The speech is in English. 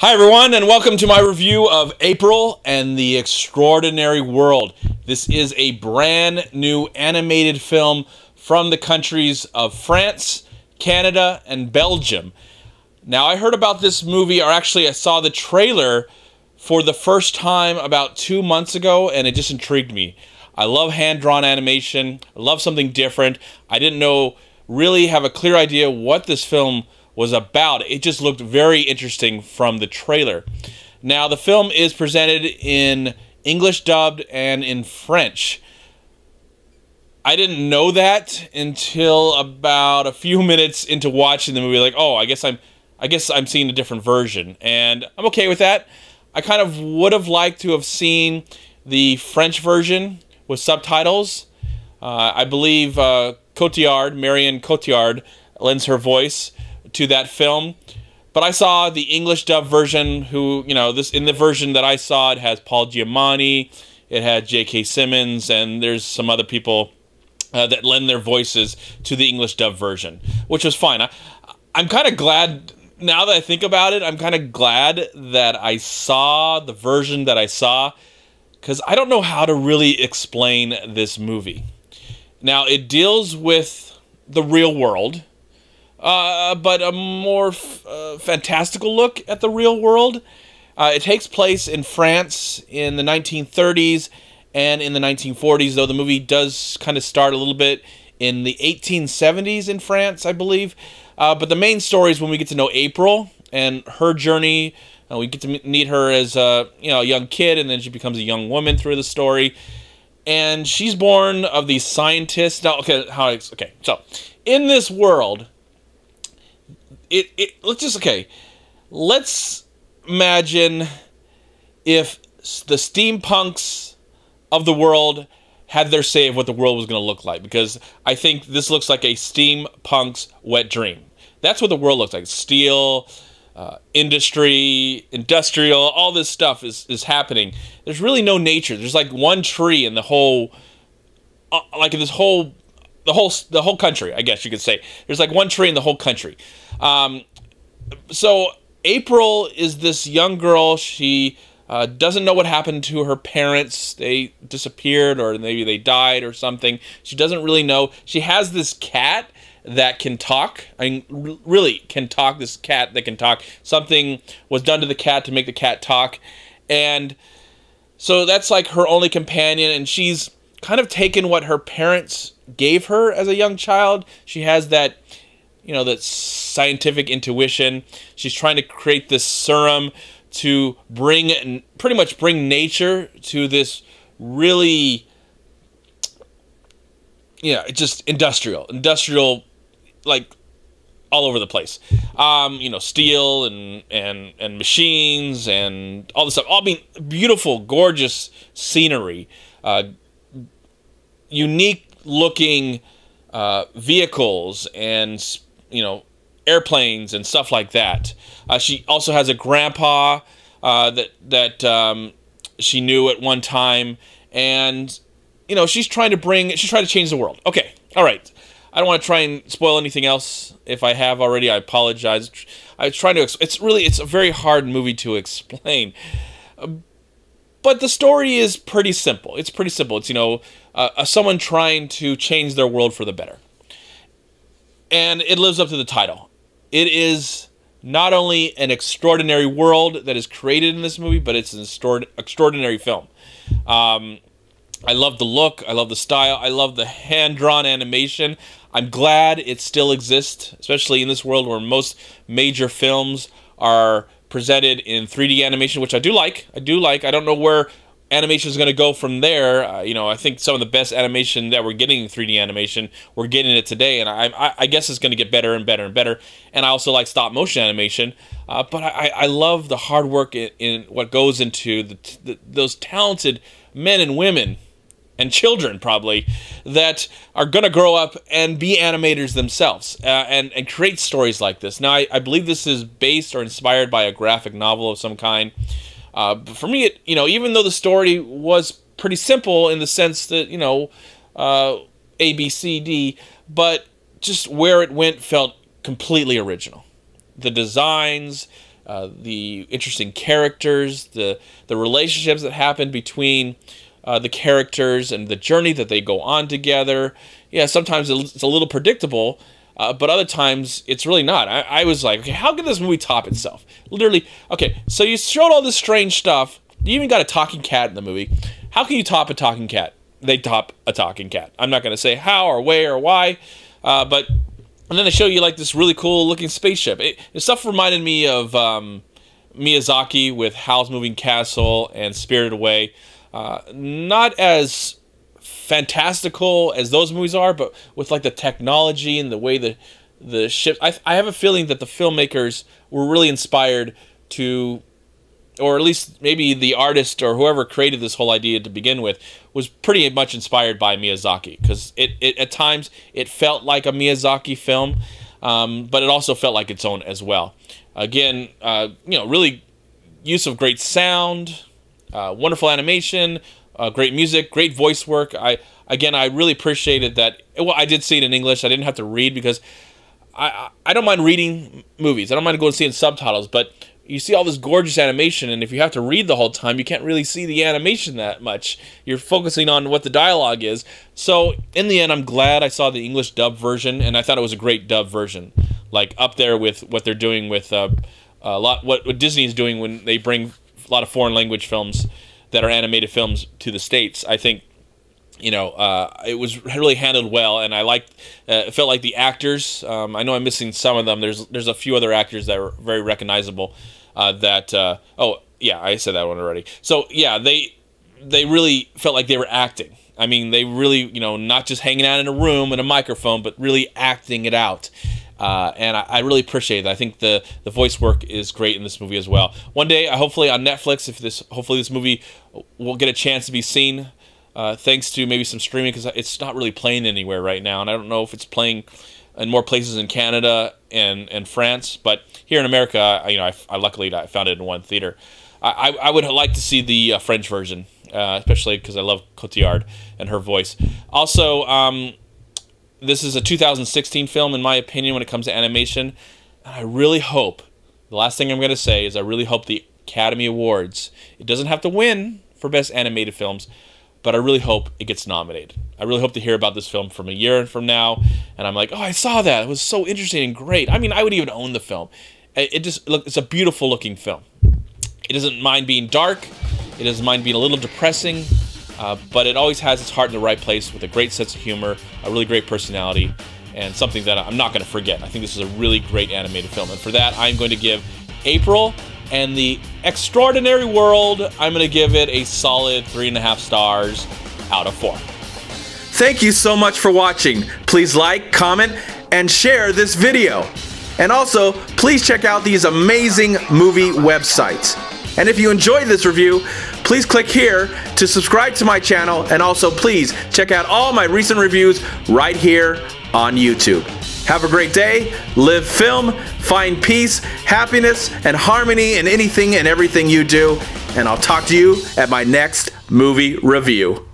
Hi everyone, and welcome to my review of April and the Extraordinary World. This is a brand new animated film from the countries of France, Canada, and Belgium. Now, I heard about this movie, or actually I saw the trailer for the first time about 2 months ago, and it just intrigued me. I love hand-drawn animation. I love something different. I didn't really have a clear idea what this film was about. It just looked very interesting from the trailer. Now, the film is presented in English dubbed and in French. I didn't know that until about a few minutes into watching the movie. Like, oh, I guess I'm seeing a different version, and I'm okay with that. I kind of would have liked to have seen the French version with subtitles. I believe Marion Cotillard lends her voice to that film, but I saw the English dub version. In the version that I saw, it has Paul Giamatti, it had J.K. Simmons, and there's some other people that lend their voices to the English dub version, which was fine. I'm kind of glad, now that I think about it, I'm kind of glad that I saw the version that I saw, because I don't know how to really explain this movie. Now, it deals with the real world, but a more fantastical look at the real world. It takes place in France in the 1930s and in the 1940s, though the movie does kind of start a little bit in the 1870s in France, I believe. But the main story is when we get to know April and her journey. We get to meet her as a young kid, and then she becomes a young woman through the story. And she's born of these scientists. Now, so in this world, let's imagine if the steampunks of the world had their say of what the world was going to look like, because I think this looks like a steampunk's wet dream. That's what the world looks like. Steel, industry, industrial, all this stuff is happening. There's really no nature. There's like one tree in the whole, the whole country, I guess you could say. There's like one tree in the whole country. So April is this young girl. She doesn't know what happened to her parents. They disappeared, or maybe they died or something. She doesn't really know. She has this cat that can talk. I mean, really can talk. This cat that can talk. Something was done to the cat to make the cat talk. And so that's like her only companion, and she's kind of taken what her parents gave her as a young child. She has that, that scientific intuition. She's trying to create this serum to pretty much bring nature to this really, just industrial, like all over the place. Steel and machines and all this stuff. Beautiful, gorgeous scenery, unique looking vehicles, and airplanes and stuff like that. She also has a grandpa that she knew at one time, and she's trying to change the world. Okay, all right. I don't want to try and spoil anything else. If I have already, I apologize. I was trying to. It's a very hard movie to explain. But the story is pretty simple. It's pretty simple. It's someone trying to change their world for the better, and it lives up to the title. It is not only an extraordinary world that is created in this movie, but it's an extraordinary film. I love the look. I love the style. I love the hand-drawn animation. I'm glad it still exists, especially in this world where most major films are presented in 3D animation, which I do like. I don't know where animation is going to go from there. I think some of the best animation that we're getting in 3D animation, we're getting it today, and I guess it's going to get better and better and better. And I also like stop motion animation, but I love the hard work in what goes into those talented men and women and children, probably, that are going to grow up and be animators themselves and create stories like this. Now, I believe this is based or inspired by a graphic novel of some kind. But for me, even though the story was pretty simple in the sense that, A, B, C, D, but just where it went felt completely original. The designs, the interesting characters, the relationships that happen between the characters and the journey that they go on together. Yeah, sometimes it's a little predictable, but other times it's really not. I was like, okay, how can this movie top itself? Literally, okay, so you showed all this strange stuff. You even got a talking cat in the movie. How can you top a talking cat? They top a talking cat. I'm not going to say how or where or why, but and then they show you like this really cool looking spaceship. The stuff reminded me of Miyazaki with Howl's Moving Castle and Spirited Away. Not as fantastical as those movies are, but with like the technology and the way the ship. I have a feeling that the filmmakers were really inspired to, or at least maybe the artist or whoever created this whole idea to begin with was pretty much inspired by Miyazaki, because it at times it felt like a Miyazaki film, but it also felt like its own as well. Again, you know, really use of great sound, wonderful animation, great music, great voice work. I really appreciated that. Well, I did see it in English. I didn't have to read because I don't mind reading movies. I don't mind going and seeing subtitles, but you see all this gorgeous animation, and if you have to read the whole time, you can't really see the animation that much. You're focusing on what the dialogue is. So in the end, I'm glad I saw the English dub version, and I thought it was a great dub version, like up there with what they're doing with what Disney is doing when they bring a lot of foreign language films that are animated films to the States. I think, you know, it was really handled well, and I liked. It felt like the actors. I know I'm missing some of them. There's a few other actors that are very recognizable. Oh yeah, I said that one already. So yeah, they really felt like they were acting. I mean, they really, you know, not just hanging out in a room and a microphone, but really acting it out. And I really appreciate it. I think the voice work is great in this movie as well. One day, hopefully on Netflix, hopefully this movie will get a chance to be seen, thanks to maybe some streaming, because it's not really playing anywhere right now, and I don't know if it's playing in more places in Canada and France, but here in America, you know, I luckily found it in one theater. I would like to see the French version, especially because I love Cotillard and her voice. Also, this is a 2016 film, in my opinion, when it comes to animation. And I really hope, the last thing I'm going to say is I really hope the Academy Awards, it doesn't have to win for Best Animated Films, but I really hope it gets nominated. I really hope to hear about this film from a year from now, and I'm like, oh, I saw that. It was so interesting and great. I mean, I would even own the film. It's a beautiful looking film. It doesn't mind being dark. It doesn't mind being a little depressing. But it always has its heart in the right place, with a great sense of humor, a really great personality, and something that I'm not going to forget. I think this is a really great animated film. And for that, I'm going to give April and the Extraordinary World, I'm going to give it a solid 3.5 stars out of 4. Thank you so much for watching. Please like, comment, and share this video. And also, please check out these amazing movie websites. And if you enjoyed this review, please click here to subscribe to my channel, and also please check out all my recent reviews right here on YouTube. Have a great day, live film, find peace, happiness, and harmony in anything and everything you do, and I'll talk to you at my next movie review.